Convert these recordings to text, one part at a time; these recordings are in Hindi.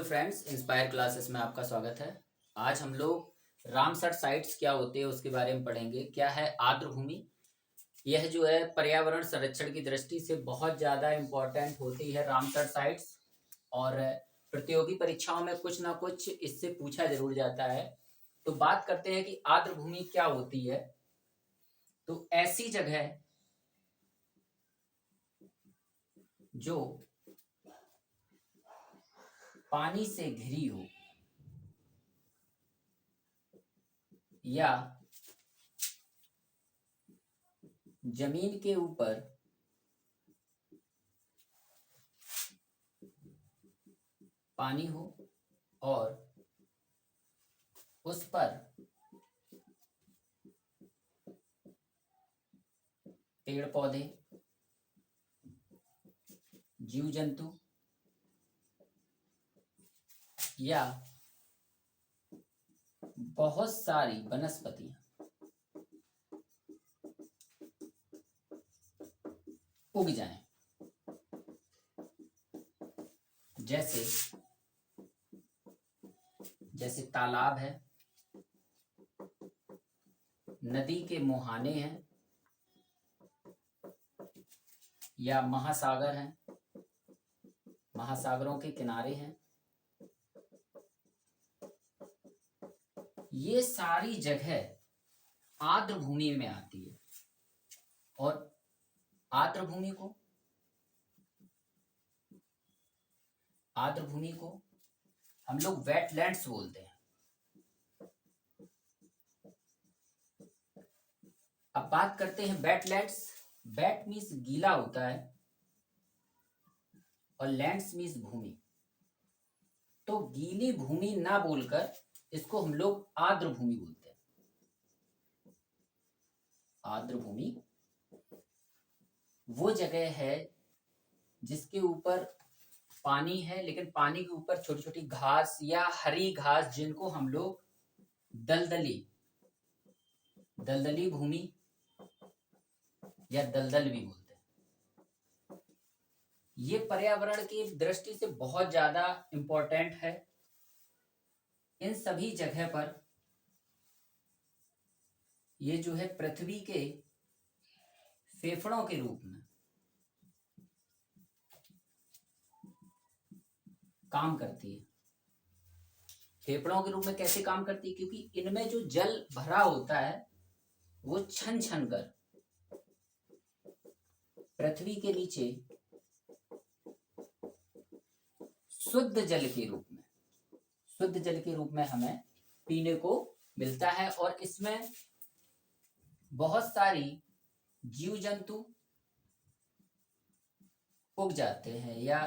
हेलो फ्रेंड्स, इंस्पायर क्लासेस में आपका स्वागत है। आज हम लोग रामसर साइट्स क्या होते हैं उसके बारे में पढ़ेंगे। क्या है आर्द्र भूमि? यह जो है पर्यावरण संरक्षण की दृष्टि से बहुत ज़्यादा इम्पोर्टेंट होती है रामसर साइट्स। और प्रतियोगी परीक्षाओं में कुछ ना कुछ इससे पूछा जरूर जाता है। तो बात करते हैं कि आर्द्र भूमि क्या होती है। तो ऐसी जगह जो पानी से घिरी हो या जमीन के ऊपर पानी हो और उस पर पेड़ पौधे, जीव जंतु या बहुत सारी वनस्पतियां उग जाएं। जैसे जैसे तालाब है, नदी के मुहाने हैं या महासागर हैं, महासागरों के किनारे हैं। ये सारी जगह आर्द्र भूमि में आती है। और आर्द्र भूमि को हम लोग वेटलैंड्स बोलते हैं। अब बात करते हैं वेटलैंड्स। वेट मीन्स गीला होता है और लैंड्स मीन्स भूमि। तो गीली भूमि ना बोलकर इसको हम लोग आर्द्र भूमि बोलते हैं। आर्द्र भूमि वो जगह है जिसके ऊपर पानी है, लेकिन पानी के ऊपर छोटी छोटी घास या हरी घास, जिनको हम लोग दलदली भूमि या दलदल भी बोलते हैं। ये पर्यावरण की दृष्टि से बहुत ज्यादा इंपॉर्टेंट है। इन सभी जगह पर ये जो है पृथ्वी के फेफड़ों के रूप में काम करती है। फेफड़ों के रूप में कैसे काम करती है? क्योंकि इनमें जो जल भरा होता है वो छन छन कर पृथ्वी के नीचे शुद्ध जल के रूप में हमें पीने को मिलता है। और इसमें बहुत सारी जीव जंतु उग जाते हैं या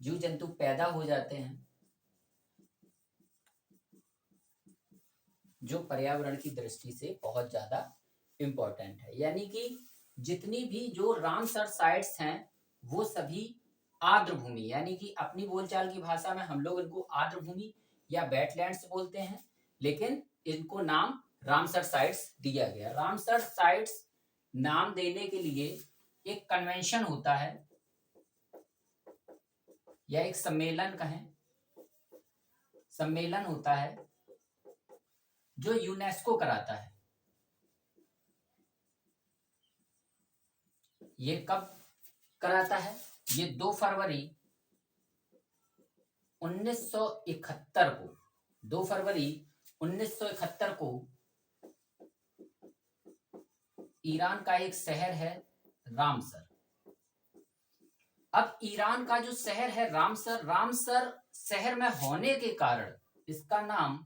जीव जंतु पैदा हो जाते हैं, जो पर्यावरण की दृष्टि से बहुत ज्यादा इंपॉर्टेंट है। यानी कि जितनी भी जो रामसर साइट्स हैं वो सभी आर्द्र भूमि, यानी कि अपनी बोलचाल की भाषा में हम लोग इनको आर्द्र भूमि या वेटलैंड्स बोलते हैं, लेकिन इनको नाम रामसर साइट्स दिया गया। रामसर साइट्स नाम देने के लिए एक कन्वेंशन होता है या एक सम्मेलन होता है जो यूनेस्को कराता है। ये कब कराता है? ये 2 फरवरी 1971 को 2 फरवरी 1971 को ईरान का एक शहर है रामसर। अब ईरान का जो शहर है रामसर शहर में होने के कारण इसका नाम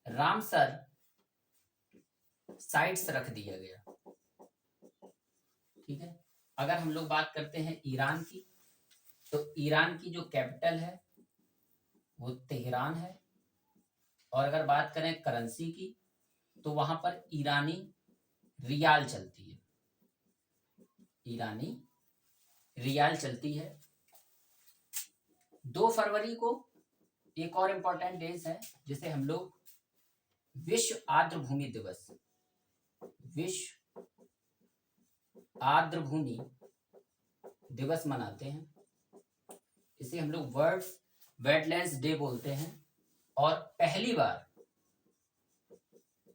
रामसर साइट्स रख दिया गया। ठीक है। अगर हम लोग बात करते हैं ईरान की, तो ईरान की जो कैपिटल है वो तेहरान है। और अगर बात करें करेंसी की, तो वहां पर ईरानी रियाल चलती है। ईरानी रियाल चलती है। 2 फरवरी को एक और इंपॉर्टेंट डेज है जिसे हम लोग विश्व आर्द्र भूमि दिवस मनाते हैं। इसे हम लोग वर्ल्ड वेटलैंड्स डे बोलते हैं। और पहली बार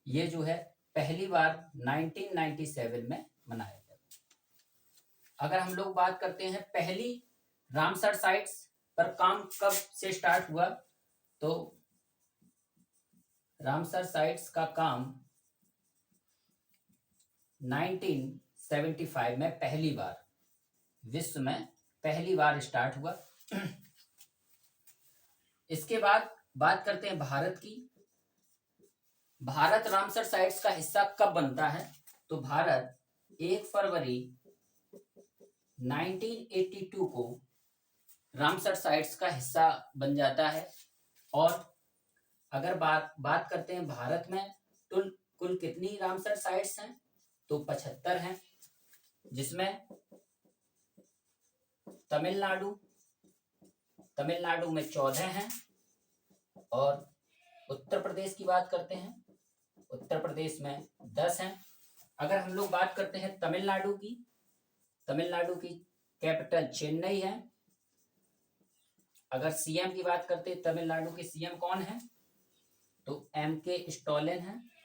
ये जो है पहली बार 1997 में मनाया गया। अगर हम लोग बात करते हैं पहली रामसर साइट्स पर काम कब से स्टार्ट हुआ, तो रामसर साइट्स का काम 1975 में पहली बार, विश्व में पहली बार स्टार्ट हुआ। इसके बाद बात करते हैं भारत की। भारत रामसर साइट्स का हिस्सा कब बनता है, तो भारत 1 फरवरी 1982 को रामसर साइट्स का हिस्सा बन जाता है। और अगर बात करते हैं भारत में कुल कितनी रामसर साइट्स हैं, तो 75 हैं, जिसमें तमिलनाडु में 14 हैं। और उत्तर प्रदेश की बात करते हैं, उत्तर प्रदेश में 10 हैं। अगर हम लोग बात करते हैं तमिलनाडु की कैपिटल चेन्नई है। अगर सीएम की बात करते हैं, तमिलनाडु के सीएम कौन है, तो एम.के. स्टालिन है।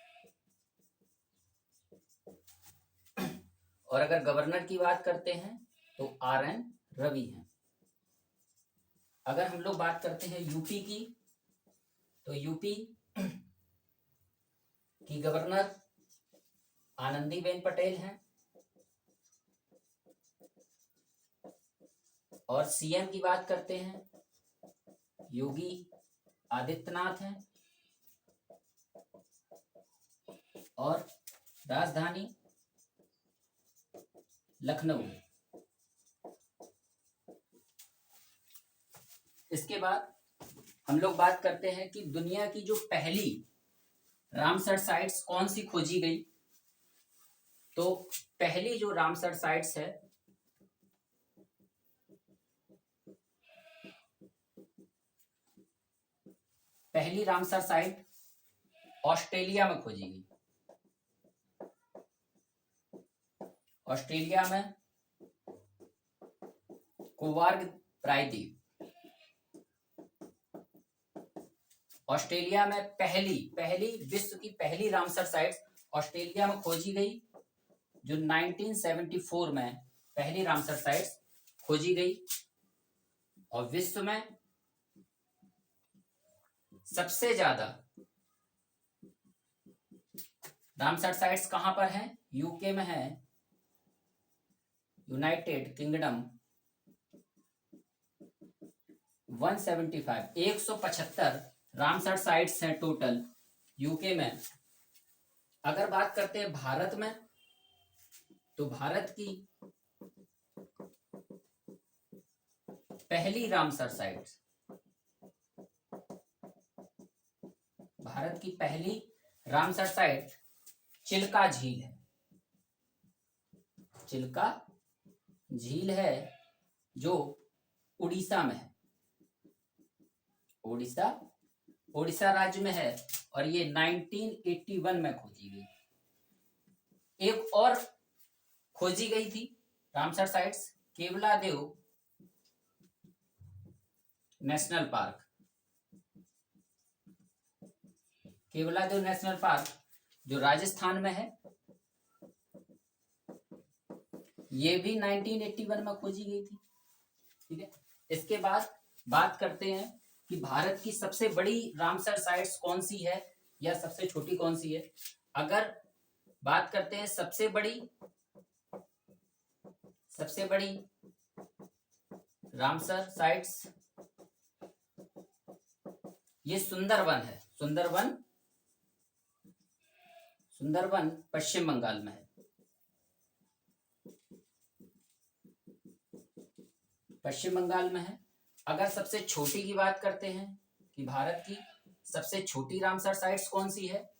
और अगर गवर्नर की बात करते हैं तो आर.एन. रवि हैं। अगर हम लोग बात करते हैं यूपी की, तो यूपी की गवर्नर आनंदीबेन पटेल हैं। और सीएम की बात करते हैं योगी आदित्यनाथ हैं। और राजधानी लखनऊ है। इसके बाद हम लोग बात करते हैं कि दुनिया की जो पहली रामसर साइट्स कौन सी खोजी गई, तो पहली जो रामसर साइट्स है पहली रामसर साइट ऑस्ट्रेलिया में खोजी गई। ऑस्ट्रेलिया में कोवार्ग प्रायद्वीप। ऑस्ट्रेलिया में पहली विश्व की पहली रामसर साइट्स ऑस्ट्रेलिया में खोजी गई, जो 1974 में पहली रामसर साइट्स खोजी गई। और विश्व में सबसे ज्यादा रामसर साइट्स कहां पर है, यूके में है, यूनाइटेड किंगडम। 175 रामसर साइट्स हैं टोटल यूके में। अगर बात करते हैं भारत में, तो भारत की पहली रामसर साइट्स, भारत की पहली रामसर साइट चिल्का झील है। चिल्का झील है जो उड़ीसा में है, उड़ीसा राज्य में है। और ये 1981 में खोजी गई। एक और खोजी गई थी Ramsar sites, Keoladeo national park. Keoladeo national park जो राजस्थान में है, ये भी 1981 में खोजी गई थी। ठीक है। इसके बाद बात करते हैं कि भारत की सबसे बड़ी रामसर साइट्स कौन सी है या सबसे छोटी कौन सी है। अगर बात करते हैं सबसे बड़ी रामसर साइट्स, ये सुंदरवन है। सुंदरवन पश्चिम बंगाल में है। अगर सबसे छोटी की बात करते हैं कि भारत की सबसे छोटी रामसर साइट्स कौन सी है,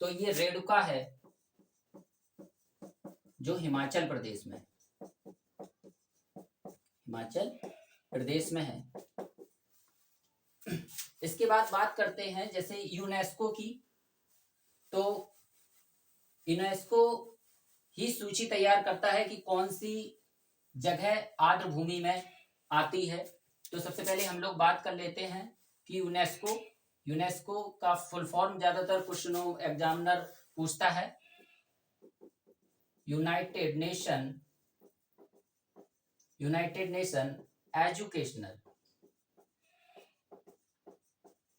तो ये रेणुका है जो हिमाचल प्रदेश में है। इसके बाद बात करते हैं जैसे यूनेस्को की, तो यूनेस्को ही सूची तैयार करता है कि कौन सी जगह आर्द्र भूमि में आती है। तो सबसे पहले हम लोग बात कर लेते हैं कि यूनेस्को का फुल फॉर्म ज्यादातर क्वेश्चनों एग्जामिनर पूछता है। United nation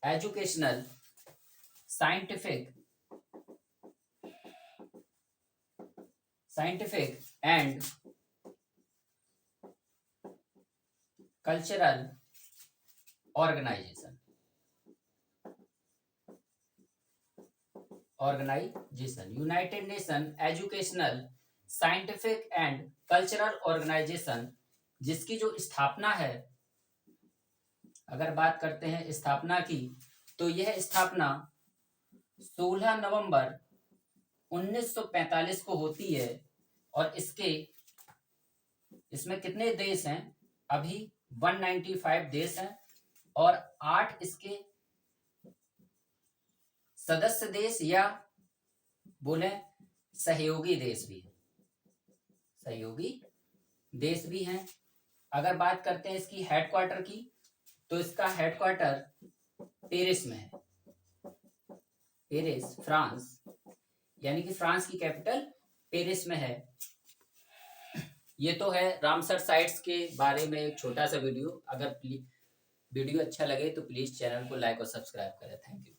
educational scientific and cultural organisation united nation educational scientific and cultural organisation, जिसकी जो स्थापना है, अगर बात करते हैं स्थापना की, तो यह स्थापना 16 नवंबर 1945 को होती है। और इसमें कितने देश हैं? अभी 195 देश हैं और 8 इसके सदस्य देश या बोले सहयोगी देश भी हैं। अगर बात करते हैं इसकी हेडक्वार्टर की, तो इसका हेडक्वार्टर पेरिस में है। पेरिस, फ्रांस, यानी कि फ्रांस की कैपिटल पेरिस में है। ये तो है रामसर साइट्स के बारे में एक छोटा सा वीडियो। अगर वीडियो अच्छा लगे तो प्लीज चैनल को लाइक और सब्सक्राइब करें। Thank you.